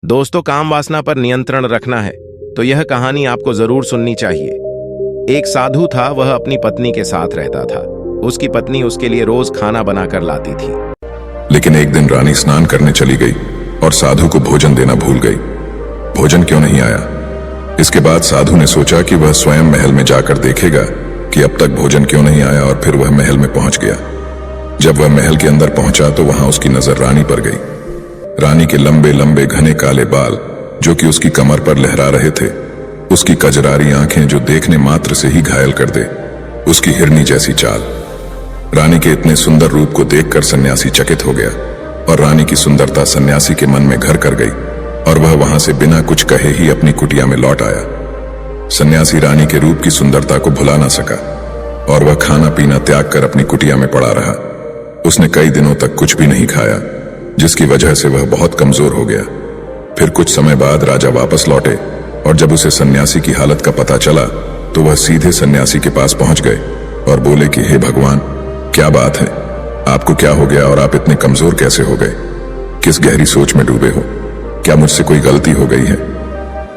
दोस्तों, काम वासना पर नियंत्रण रखना है तो यह कहानी आपको जरूर सुननी चाहिए। एक साधु था, वह अपनी पत्नी के साथ रहता था। उसकी पत्नी उसके लिए रोज खाना बनाकर लाती थी। लेकिन एक दिन रानी स्नान करने चली गई और साधु को भोजन देना भूल गई। भोजन क्यों नहीं आया? इसके बाद साधु ने सोचा कि वह स्वयं महल में जाकर देखेगा कि अब तक भोजन क्यों नहीं आया, और फिर वह महल में पहुंच गया। जब वह महल के अंदर पहुंचा तो वहां उसकी नजर रानी पर गई। रानी के लंबे लंबे घने काले बाल जो कि उसकी कमर पर लहरा रहे थे, उसकी कजरारी आंखें जो देखने मात्र से ही घायल कर दे, उसकी हिरनी जैसी चाल। रानी के इतने सुंदर रूप को देखकर सन्यासी चकित हो गया और रानी की सुंदरता सन्यासी के मन में घर कर गई और वह वहां से बिना कुछ कहे ही अपनी कुटिया में लौट आया। सन्यासी रानी के रूप की सुंदरता को भुला ना सका और वह खाना पीना त्याग कर अपनी कुटिया में पड़ा रहा। उसने कई दिनों तक कुछ भी नहीं खाया, जिसकी वजह से वह बहुत कमजोर हो गया। फिर कुछ समय बाद राजा वापस लौटे और जब उसे सन्यासी की हालत का पता चला तो वह सीधे सन्यासी के पास पहुंच गए और बोले कि हे भगवान, क्या बात है, आपको क्या हो गया और आप इतने कमजोर कैसे हो गए? किस गहरी सोच में डूबे हो? क्या मुझसे कोई गलती हो गई है?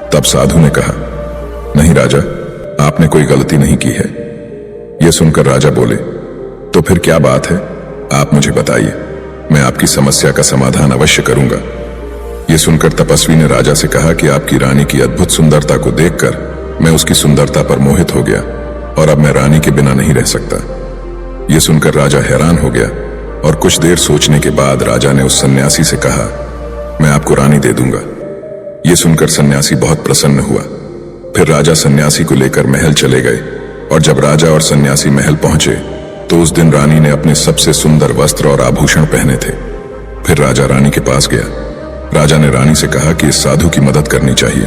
तब साधु ने कहा, नहीं राजा, आपने कोई गलती नहीं की है। यह सुनकर राजा बोले, तो फिर क्या बात है, आप मुझे बताइए, मैं आपकी समस्या का समाधान अवश्य करूंगा। यह सुनकर तपस्वी ने राजा से कहा कि आपकी रानी की अद्भुत सुंदरता को देखकर मैं उसकी सुंदरता पर मोहित हो गया और अब मैं रानी के बिना नहीं रह सकता। यह सुनकर राजा हैरान हो गया और कुछ देर सोचने के बाद राजा ने उस सन्यासी से कहा, मैं आपको रानी दे दूंगा। यह सुनकर सन्यासी बहुत प्रसन्न हुआ। फिर राजा सन्यासी को लेकर महल चले गए और जब राजा और सन्यासी महल पहुंचे तो उस दिन रानी ने अपने सबसे सुंदर वस्त्र और आभूषण पहने थे। फिर राजा रानी के पास गया। राजा ने रानी से कहा कि इस साधु की मदद करनी चाहिए,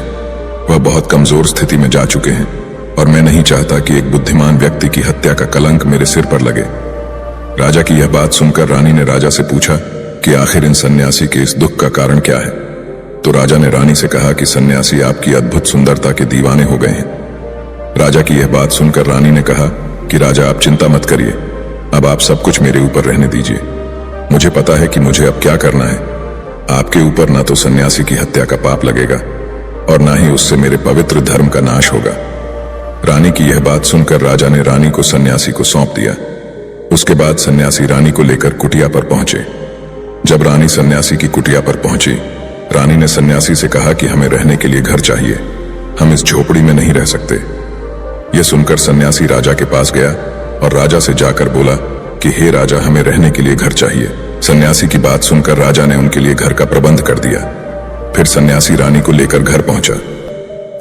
वह बहुत कमजोर स्थिति में जा चुके हैं और मैं नहीं चाहता कि एक बुद्धिमान व्यक्ति की हत्या का कलंक मेरे सिर पर लगे। राजा की यह बात सुनकर रानी ने राजा से पूछा कि आखिर इन सन्यासी के इस दुख का कारण क्या है। तो राजा ने रानी से कहा कि सन्यासी आपकी अद्भुत सुंदरता के दीवाने हो गए हैं। राजा की यह बात सुनकर रानी ने कहा कि राजा, आप चिंता मत करिए, अब आप सब कुछ मेरे ऊपर रहने दीजिए। मुझे पता है कि मुझे अब क्या करना है। आपके ऊपर ना तो सन्यासी की हत्या का पाप लगेगा और ना ही उससे मेरे पवित्र धर्म का नाश होगा। रानी की यह बात सुनकर राजा ने रानी को सन्यासी को सौंप दिया। उसके बाद सन्यासी रानी को लेकर कुटिया पर पहुंचे। जब रानी सन्यासी की कुटिया पर पहुंची, रानी ने सन्यासी से कहा कि हमें रहने के लिए घर चाहिए, हम इस झोपड़ी में नहीं रह सकते। यह सुनकर सन्यासी राजा के पास गया और राजा से जाकर बोला कि हे राजा, हमें रहने के लिए घर चाहिए। सन्यासी की बात सुनकर राजा ने उनके लिए घर का प्रबंध कर दिया। फिर सन्यासी रानी को लेकर घर पहुंचा।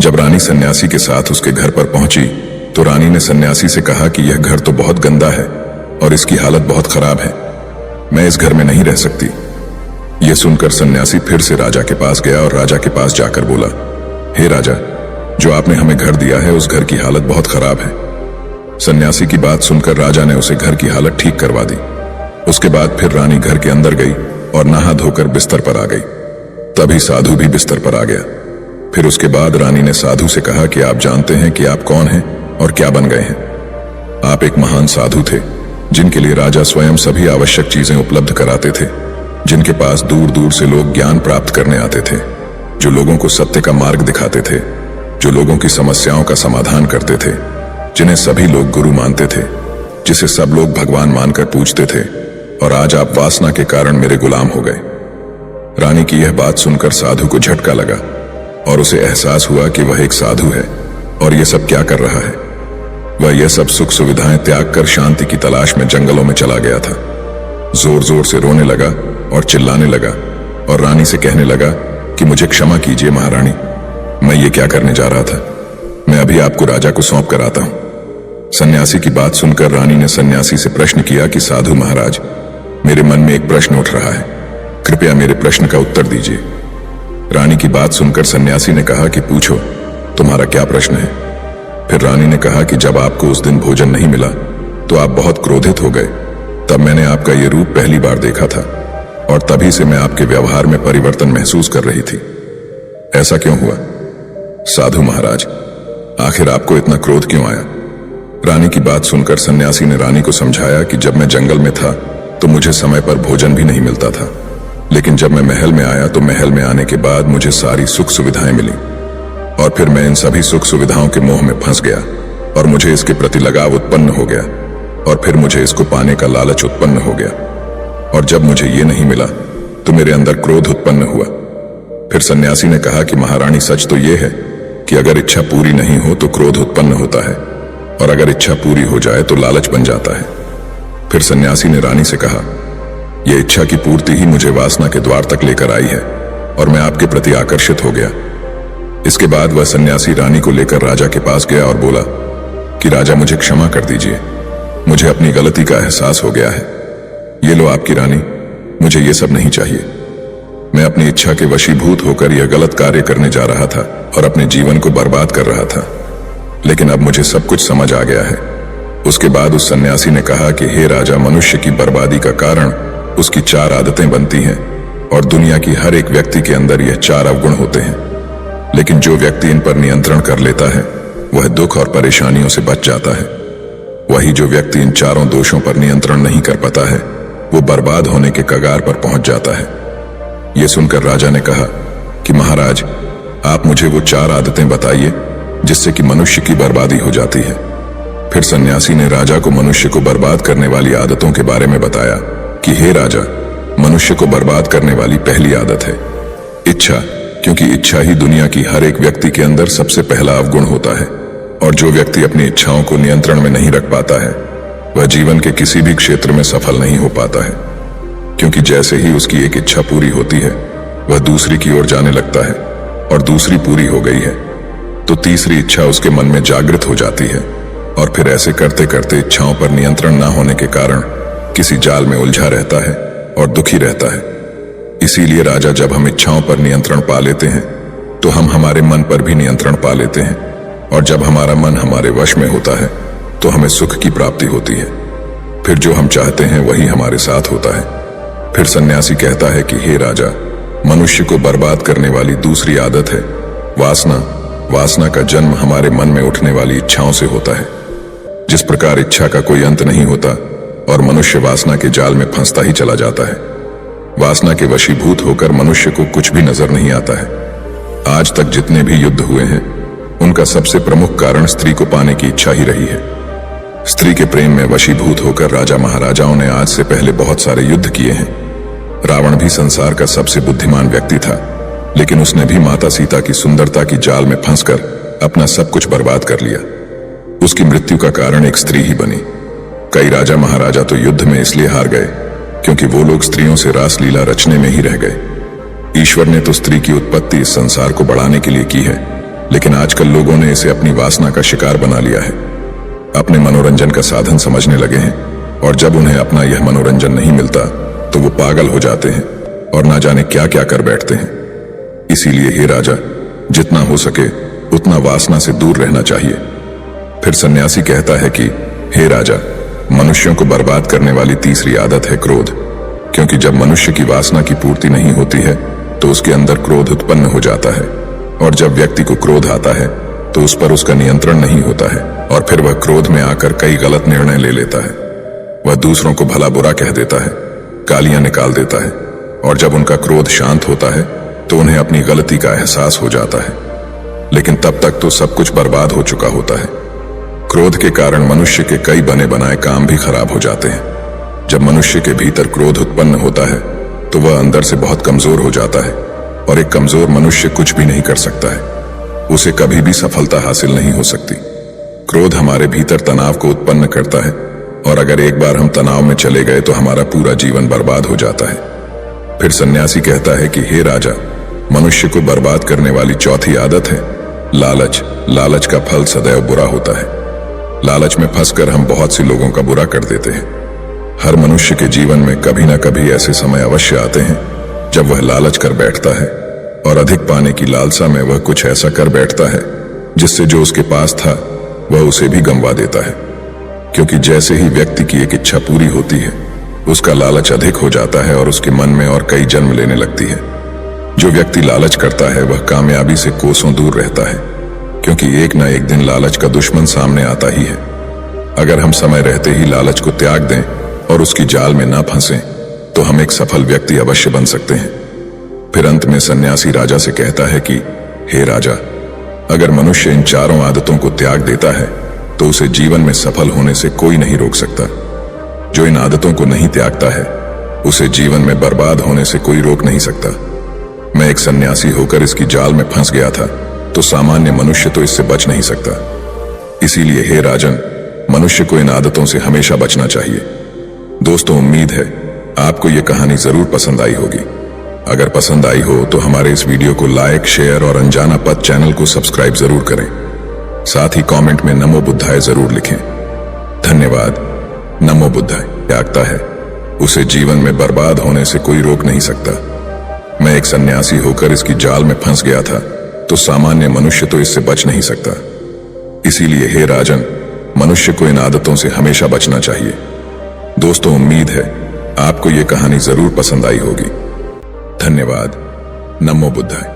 जब रानी सन्यासी के साथ उसके घर पर पहुंची तो रानी ने सन्यासी से कहा कि यह घर तो बहुत गंदा है और इसकी हालत बहुत खराब है, मैं इस घर में नहीं रह सकती। यह सुनकर सन्यासी फिर से राजा के पास गया और राजा के पास जाकर बोला, हे राजा, जो आपने हमें घर दिया है उस घर की हालत बहुत खराब है। सन्यासी की बात सुनकर राजा ने उसे घर की हालत ठीक करवा दी। उसके बाद फिर रानी घर के अंदर गई और नहा धोकर बिस्तर पर आ गई। तभी साधु भी बिस्तर पर आ गया। फिर उसके बाद रानी ने साधु से कहा कि आप जानते हैं कि आप कौन हैं और क्या बन गए हैं। आप एक महान साधु थे जिनके लिए राजा स्वयं सभी आवश्यक चीजें उपलब्ध कराते थे, जिनके पास दूर दूर से लोग ज्ञान प्राप्त करने आते थे, जो लोगों को सत्य का मार्ग दिखाते थे, जो लोगों की समस्याओं का समाधान करते थे, जिन्हें सभी लोग गुरु मानते थे, जिसे सब लोग भगवान मानकर पूजते थे, और आज आप वासना के कारण मेरे गुलाम हो गए। रानी की यह बात सुनकर साधु को झटका लगा और उसे एहसास हुआ कि वह एक साधु है और यह सब क्या कर रहा है। वह यह सब सुख सुविधाएं त्याग कर शांति की तलाश में जंगलों में चला गया था। जोर जोर से रोने लगा और चिल्लाने लगा और रानी से कहने लगा कि मुझे क्षमा कीजिए महारानी, मैं ये क्या करने जा रहा था, मैं अभी आपको राजा को सौंप कर आता हूं। सन्यासी की बात सुनकर रानी ने सन्यासी से प्रश्न किया कि साधु महाराज, मेरे मन में एक प्रश्न उठ रहा है, कृपया मेरे प्रश्न का उत्तर दीजिए। रानी की बात सुनकर सन्यासी ने कहा कि पूछो, तुम्हारा क्या प्रश्न है। फिर रानी ने कहा कि जब आपको उस दिन भोजन नहीं मिला तो आप बहुत क्रोधित हो गए। तब मैंने आपका ये रूप पहली बार देखा था और तभी से मैं आपके व्यवहार में परिवर्तन महसूस कर रही थी। ऐसा क्यों हुआ? साधु महाराज, आखिर आपको इतना क्रोध क्यों आया? रानी की बात सुनकर सन्यासी ने रानी को समझाया कि जब मैं जंगल में था तो मुझे समय पर भोजन भी नहीं मिलता था, लेकिन जब मैं महल में आया तो महल में आने के बाद मुझे सारी सुख सुविधाएं मिली और फिर मैं इन सभी सुख सुविधाओं के मोह में फंस गया और मुझे इसके प्रति लगाव उत्पन्न हो गया और फिर मुझे इसको पाने का लालच उत्पन्न हो गया और जब मुझे ये नहीं मिला तो मेरे अंदर क्रोध उत्पन्न हुआ। फिर सन्यासी ने कहा कि महारानी, सच तो ये है कि अगर इच्छा पूरी नहीं हो तो क्रोध उत्पन्न होता है और अगर इच्छा पूरी हो जाए तो लालच बन जाता है। फिर सन्यासी ने रानी से कहा, यह इच्छा की पूर्ति ही मुझे वासना के द्वार तक लेकर आई है और मैं आपके प्रति आकर्षित हो गया। इसके बाद वह सन्यासी रानी को लेकर राजा के पास गया और बोला कि राजा, मुझे क्षमा कर दीजिए, मुझे अपनी गलती का एहसास हो गया है। ये लो आपकी रानी, मुझे ये सब नहीं चाहिए। मैं अपनी इच्छा के वशीभूत होकर यह गलत कार्य करने जा रहा था और अपने जीवन को बर्बाद कर रहा था, लेकिन अब मुझे सब कुछ समझ आ गया है। उसके बाद उस सन्यासी ने कहा कि हे राजा, मनुष्य की बर्बादी का कारण उसकी 4 आदतें बनती हैं और दुनिया की हर एक व्यक्ति के अंदर यह 4 अवगुण होते हैं, लेकिन जो व्यक्ति इन पर नियंत्रण कर लेता है वह दुख और परेशानियों से बच जाता है। वही जो व्यक्ति इन 4 दोषों पर नियंत्रण नहीं कर पाता है वो बर्बाद होने के कगार पर पहुंच जाता है। यह सुनकर राजा ने कहा कि महाराज, आप मुझे वो 4 आदतें बताइए जिससे कि मनुष्य की बर्बादी हो जाती है। फिर सन्यासी ने राजा को मनुष्य को बर्बाद करने वाली आदतों के बारे में बताया कि हे राजा, मनुष्य को बर्बाद करने वाली पहली आदत है इच्छा, क्योंकि इच्छा ही दुनिया की हर एक व्यक्ति के अंदर सबसे पहला अवगुण होता है और जो व्यक्ति अपनी इच्छाओं को नियंत्रण में नहीं रख पाता है वह जीवन के किसी भी क्षेत्र में सफल नहीं हो पाता है, क्योंकि जैसे ही उसकी एक इच्छा पूरी होती है वह दूसरी की ओर जाने लगता है और दूसरी पूरी हो गई है तो तीसरी इच्छा उसके मन में जागृत हो जाती है और फिर ऐसे करते करते इच्छाओं पर नियंत्रण न होने के कारण किसी जाल में उलझा रहता है और दुखी रहता है। इसीलिए राजा, जब हम इच्छाओं पर नियंत्रण पा लेते हैं तो हम हमारे मन पर भी नियंत्रण पा लेते हैं और जब हमारा मन हमारे वश में होता है तो हमें सुख की प्राप्ति होती है। फिर जो हम चाहते हैं वही हमारे साथ होता है। फिर सन्यासी कहता है कि हे राजा, मनुष्य को बर्बाद करने वाली दूसरी आदत है वासना। वासना का जन्म हमारे मन में उठने वाली इच्छाओं से होता है। जिस प्रकार इच्छा का कोई अंत नहीं होता और मनुष्य वासना के जाल में फंसता ही चला जाता है। वासना के वशीभूत होकर मनुष्य को कुछ भी नजर नहीं आता है। आज तक जितने भी युद्ध हुए हैं उनका सबसे प्रमुख कारण स्त्री को पाने की इच्छा ही रही है। स्त्री के प्रेम में वशीभूत होकर राजा महाराजाओं ने आज से पहले बहुत सारे युद्ध किए हैं। रावण भी संसार का सबसे बुद्धिमान व्यक्ति था, लेकिन उसने भी माता सीता की सुंदरता की जाल में फंसकर अपना सब कुछ बर्बाद कर लिया। उसकी मृत्यु का कारण एक स्त्री ही बनी। कई राजा महाराजा तो युद्ध में इसलिए हार गए क्योंकि वो लोग स्त्रियों से रासलीला रचने में ही रह गए। ईश्वर ने तो स्त्री की उत्पत्ति इस संसार को बढ़ाने के लिए की है, लेकिन आजकल लोगों ने इसे अपनी वासना का शिकार बना लिया है, अपने मनोरंजन का साधन समझने लगे हैं और जब उन्हें अपना यह मनोरंजन नहीं मिलता तो वो पागल हो जाते हैं और ना जाने क्या क्या कर बैठते हैं। इसीलिए हे राजा, जितना हो सके उतना वासना से दूर रहना चाहिए। फिर सन्यासी कहता है कि हे राजा, मनुष्यों को बर्बाद करने वाली तीसरी आदत है क्रोध, क्योंकि जब मनुष्य की वासना की पूर्ति नहीं होती है तो उसके अंदर क्रोध उत्पन्न हो जाता है और जब व्यक्ति को क्रोध आता है तो उस पर उसका नियंत्रण नहीं होता है और फिर वह क्रोध में आकर कई गलत निर्णय ले लेता है। वह दूसरों को भला बुरा कह देता है, गालियां निकाल देता है और जब उनका क्रोध शांत होता है तो उन्हें अपनी गलती का एहसास हो जाता है, लेकिन तब तक तो सब कुछ बर्बाद हो चुका होता है। क्रोध के कारण मनुष्य के कई बने बनाए काम भी खराब हो जाते हैं। जब मनुष्य के भीतर क्रोध उत्पन्न होता है तो वह अंदर से बहुत कमजोर हो जाता है और एक कमजोर मनुष्य कुछ भी नहीं कर सकता है, उसे कभी भी सफलता हासिल नहीं हो सकती। क्रोध हमारे भीतर तनाव को उत्पन्न करता है और अगर एक बार हम तनाव में चले गए तो हमारा पूरा जीवन बर्बाद हो जाता है। फिर सन्यासी कहता है कि हे राजा, मनुष्य को बर्बाद करने वाली चौथी आदत है लालच। लालच का फल सदैव बुरा होता है। लालच में फंसकर हम बहुत सी लोगों का बुरा कर देते हैं। हर मनुष्य के जीवन में कभी ना कभी ऐसे समय अवश्य आते हैं जब वह लालच कर बैठता है और अधिक पाने की लालसा में वह कुछ ऐसा कर बैठता है जिससे जो उसके पास था वह उसे भी गंवा देता है, क्योंकि जैसे ही व्यक्ति की एक इच्छा पूरी होती है उसका लालच अधिक हो जाता है और उसके मन में और कई जन्म लेने लगती है। जो व्यक्ति लालच करता है वह कामयाबी से कोसों दूर रहता है, क्योंकि एक ना एक दिन लालच का दुश्मन सामने आता ही है। अगर हम समय रहते ही लालच को त्याग दें और उसकी जाल में ना फंसें तो हम एक सफल व्यक्ति अवश्य बन सकते हैं। फिर अंत में सन्यासी राजा से कहता है कि हे राजा, अगर मनुष्य इन चारों आदतों को त्याग देता है तो उसे जीवन में सफल होने से कोई नहीं रोक सकता। जो इन आदतों को नहीं त्यागता है उसे जीवन में बर्बाद होने से कोई रोक नहीं सकता। मैं एक सन्यासी होकर इसकी जाल में फंस गया था, तो सामान्य मनुष्य तो इससे बच नहीं सकता। इसीलिए हे राजन, मनुष्य को इन आदतों से हमेशा बचना चाहिए। दोस्तों, उम्मीद है आपको यह कहानी जरूर पसंद आई होगी। अगर पसंद आई हो तो हमारे इस वीडियो को लाइक, शेयर और अनजाना पथ चैनल को सब्सक्राइब जरूर करें। साथ ही कमेंट में नमो बुद्धाय जरूर लिखें। धन्यवाद। नमो बुद्धाय त्यागता है उसे जीवन में बर्बाद होने से कोई रोक नहीं सकता। मैं एक सन्यासी होकर इसकी जाल में फंस गया था, तो सामान्य मनुष्य तो इससे बच नहीं सकता। इसीलिए हे राजन, मनुष्य को इन आदतों से हमेशा बचना चाहिए। दोस्तों, उम्मीद है आपको यह कहानी जरूर पसंद आई होगी। धन्यवाद। नमो बुद्धाय।